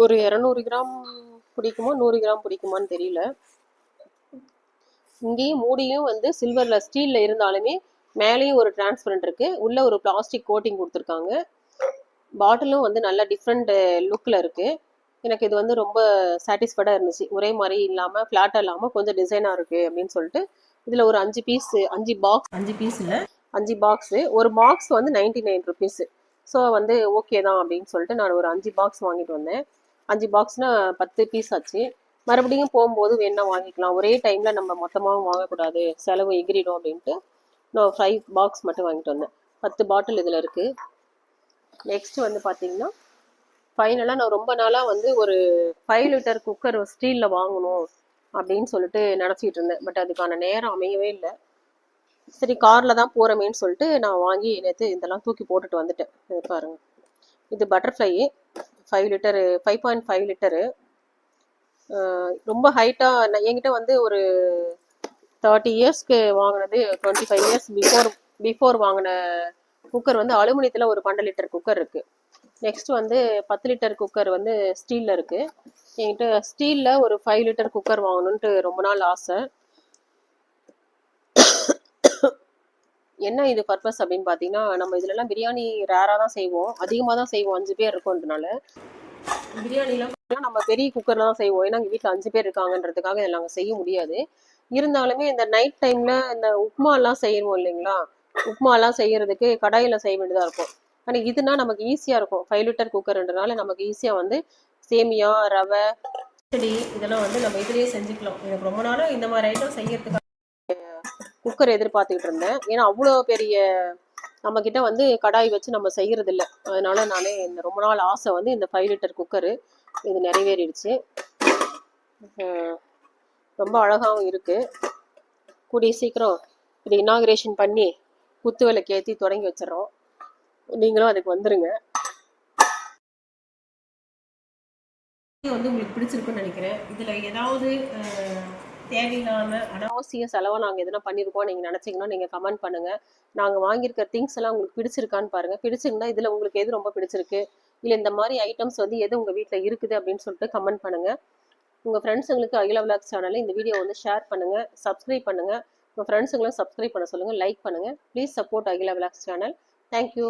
ஒரு 200 கிராம் பிடிக்குமோ 100 கிராம் பிடிக்குமான்னு தெரியல. இங்கேயும் மூடியும் வந்து சில்வரில் ஸ்டீலில் இருந்தாலுமே மேலேயும் ஒரு டிரான்ஸ்பரண்ட் இருக்குது. உள்ள ஒரு பிளாஸ்டிக் கோட்டிங் கொடுத்துருக்காங்க. பாட்டிலும் வந்து நல்ல டிஃப்ரெண்ட் லுக்கில் இருக்குது. எனக்கு இது வந்து ரொம்ப சாட்டிஸ்ஃபைடாக இருந்துச்சு. ஒரே மாதிரி இல்லாமல் ஃப்ளாட்டாக இல்லாமல் கொஞ்சம் டிசைனாக இருக்குது அப்படின்னு சொல்லிட்டு இதில் ஒரு 5 பீஸ் இல்லை 5 பாக்ஸு, ஒரு பாக்ஸ் வந்து 99 ருபீஸு. ஸோ வந்து ஓகே தான் அப்படின்னு சொல்லிட்டு நான் ஒரு 5 பாக்ஸ் வாங்கிட்டு வந்தேன். 5 பாக்ஸ்னால் 10 பீஸ் ஆச்சு. மறுபடியும் போகும்போது வேணா வாங்கிக்கலாம், ஒரே டைமில் நம்ம மொத்தமாகவும் வாங்கக்கூடாது, செலவு எகிரிடும் அப்படின்ட்டு நான் 5 பாக்ஸ் மட்டும் வாங்கிட்டு வந்தேன். 10 பாட்டில் இதில் இருக்குது. நெக்ஸ்ட் வந்து பார்த்தீங்கன்னா ஃபைனலாக நான் ரொம்ப நாளாக வந்து ஒரு 5 லிட்டர் குக்கர் ஸ்டீலில் வாங்கணும் அப்படின்னு சொல்லிட்டு நினச்சிட்டு இருந்தேன். பட் அதுக்கான நேரம் அமையவே இல்லை. சரி காரில் தான் போகிறோமேன்னு சொல்லிட்டு நான் வாங்கி நேற்று இதெல்லாம் தூக்கி போட்டுட்டு வந்துட்டேன். இது பாருங்கள், இது பட்டர்ஃப்ளை 5 லிட்டரு 5.5 லிட்டரு. ரொம்ப ஹைட்டாக என்கிட்ட வந்து ஒரு 30 இயர்ஸ்க்கு வாங்கினது, 25 இயர்ஸ் பிஃபோர் வாங்கின குக்கர் வந்து அலுமினியத்தில் ஒரு 12 லிட்டர் குக்கர் இருக்குது. நெக்ஸ்ட் வந்து 10 லிட்டர் குக்கர் வந்து ஸ்டீலில் இருக்குது. என்கிட்ட ஸ்டீலில் ஒரு 5 லிட்டர் குக்கர் வாங்கணுன்ட்டு ரொம்ப நாள் ஆசை. என்ன இது பர்பஸ் அப்படின்னு பார்த்தீங்கன்னா, நம்ம இதுலலாம் பிரியாணி ரேராக தான் செய்வோம், அதிகமாக தான் செய்வோம், 5 பேர் இருக்கோன்றனால. பிரியாணிலாம் நம்ம பெரிய குக்கரில் தான் செய்வோம், ஏன்னா எங்கள் வீட்டில் 5 பேர் இருக்காங்கன்றதுக்காக இதில் நாங்கள் செய்ய முடியாது. இருந்தாலுமே இந்த நைட் டைமில் இந்த உப்புமாலாம் செய்யணும் இல்லைங்களா, உப்புமாலாம் செய்யறதுக்கு கடாயில் செய்ய வேண்டியதாக இருக்கும். ஆனால் இதுனா நமக்கு ஈஸியாக இருக்கும், 5 லிட்டர் குக்கர்ன்றனால நமக்கு ஈஸியாக வந்து சேமியா, ரவை, செடி இதெல்லாம் வந்து நம்ம இதுலேயே செஞ்சுக்கலாம். எனக்கு ரொம்ப நாளாக இந்த மாதிரி ஐட்டம் செய்யறதுக்காக குக்கர் எதிர்பார்த்துக்கிட்டு இருந்தேன். ஏன்னா அவ்வளோ பெரிய நம்மக்கிட்ட வந்து கடாய் வச்சு நம்ம செய்கிறது இல்லை. அதனால நானே இந்த ரொம்ப நாள் ஆசை வந்து இந்த 5 லிட்டர் குக்கரு இது நிறைவேறிடுச்சு. ரொம்ப அழகாகவும் இருக்குது. கூடிய சீக்கிரம் இது இனாகிரேஷன் பண்ணி குத்து விளக்கு ஏற்றி தொடங்கி வச்சிடறோம். நீங்களும் அதுக்கு வந்துருங்க. வந்து உங்களுக்கு பிடிச்சிருக்குன்னு நினைக்கிறேன். இதில் ஏதாவது தேவையில்லாமல் அனாவசிய செலவாக நாங்கள் எதனா பண்ணியிருக்கோம் நீங்கள் நினச்சிங்கன்னா நீங்கள் கமெண்ட் பண்ணுங்கள். நாங்கள் வாங்கியிருக்க திங்ஸ் எல்லாம் உங்களுக்கு பிடிச்சிருக்கான்னு பாருங்கள். பிடிச்சிருந்தா இதில் உங்களுக்கு எது ரொம்ப பிடிச்சிருக்கு, இல்லை இந்த மாதிரி ஐட்டம்ஸ் வந்து எது உங்கள் வீட்டில் இருக்குது அப்படின்னு சொல்லிட்டு கமெண்ட் பண்ணுங்கள். உங்கள் ஃப்ரெண்ட்ஸுங்களுக்கு அகிலா விலாக்ஸ் சேனலில் இந்த வீடியோ வந்து ஷேர் பண்ணுங்கள், சப்ஸ்கிரைப் பண்ணுங்கள். உங்கள் ஃப்ரெண்ட்ஸுங்களும் சப்ஸ்கிரைப் பண்ண சொல்லுங்கள், லைக் பண்ணுங்கள். Please support Akila vlogs channel. Thank you.